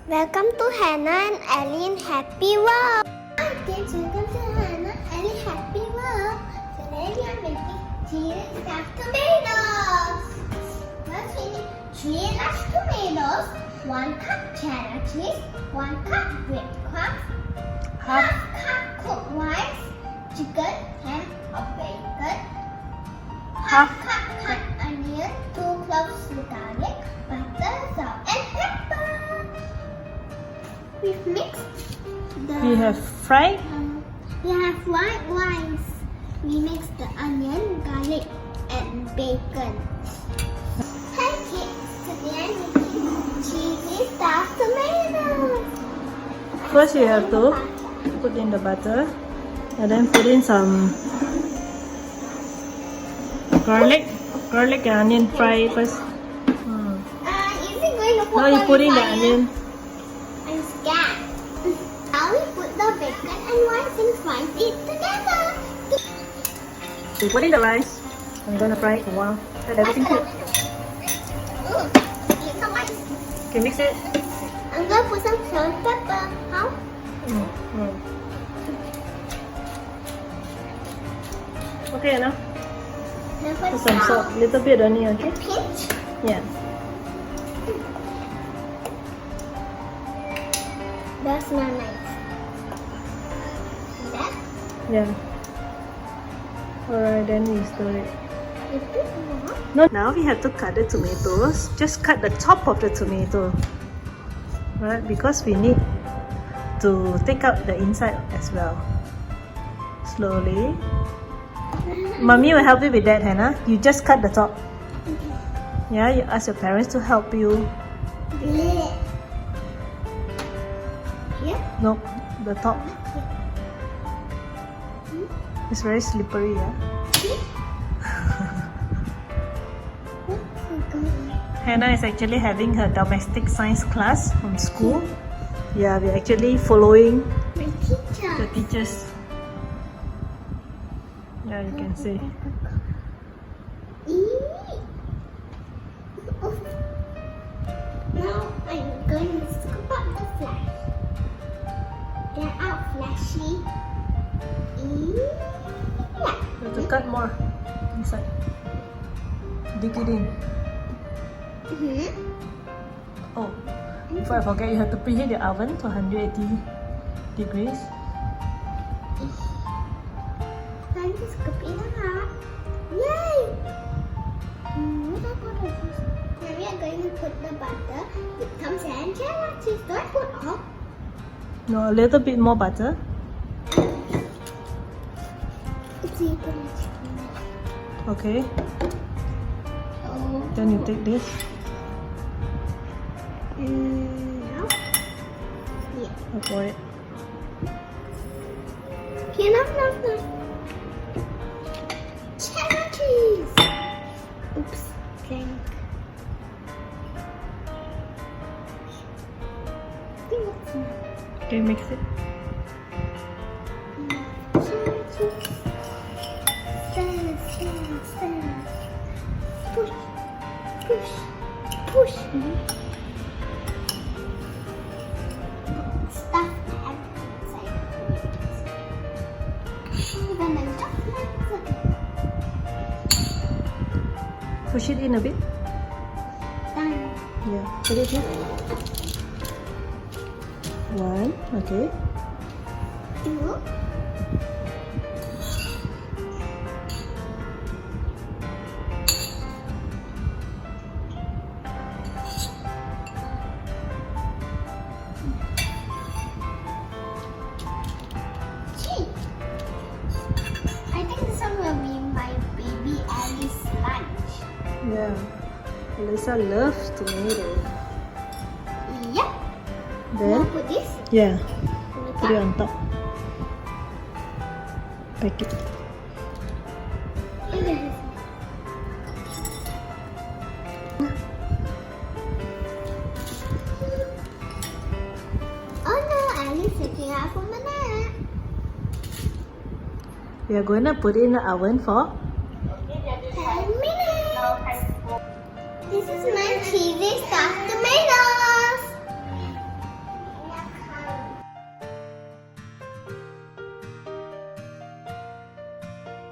Welcome to Hannah and Ellie in Happy World. Hi kids, welcome to Hannah and Ellie Happy World. Today we are making cheese stuffed tomatoes. First we need 3 large tomatoes, 1 cup cheddar cheese, 1 cup breadcrumbs, half cup cooked rice, chicken, ham or bacon, half cup cut onion, 2 cloves of garlic, butter, salt and pepper. We've mixed We have fried. We have white rice. We mixed the onion, garlic, and bacon. Hey kids, today I'm making cheesy stuffed tomatoes. First you have to put in the butter and then put in some garlic and onion, fry it first. Is it going to put Now you put in the onion. I'm scared. Now we put the bacon and rice and fry it together. You put in the rice. I'm gonna fry it for a while. Let everything cook. Ooh, here's the rice. Okay, mix it. I'm gonna put some salt and pepper. How? Okay, now Then put some salt, little bit only. Okay. Pinch. Yeah. That smells nice. That? Yeah. Alright, then we stir it. You put more. No, now we have to cut the tomatoes. Just cut the top of the tomato. Right? Because we need to take out the inside as well. Slowly. Mommy will help you with that, Hannah. You just cut the top. Yeah, you ask your parents to help you. Blech. Here? No, the top. It's very slippery, yeah? Hannah is actually having her domestic science class from school. Yeah, we're actually following My teacher. the teachers. Yeah, you can see. Now I'm going to scoop up the flesh. Get out fleshy. Yeah. You have to cut more inside. Dig it in. Oh, before I forget, you have to preheat the oven to 180 degrees. Time to scoop it up. Yay! Now we are going to put the butter, breadcrumbs and cheddar cheese. Do I put all? No, a little bit more butter. Okay, Oh. then you take this. Now? Yeah. Pour it. Okay, enough. Cheddar cheese. Oops, drink. Okay, mix it. Cheddar cheese. Stir. Push. Stuff inside. Then I just like Push it in a bit. done. Yeah, put it here. 1, okay. 2. I think this one will be my baby Alice lunch. Yeah. Alyssa loves tomato. Yep. Then, Now put this. yeah, On the put it top. on top. Pack it. Oh no, Alice looking out for banana. We are going to put it in the oven for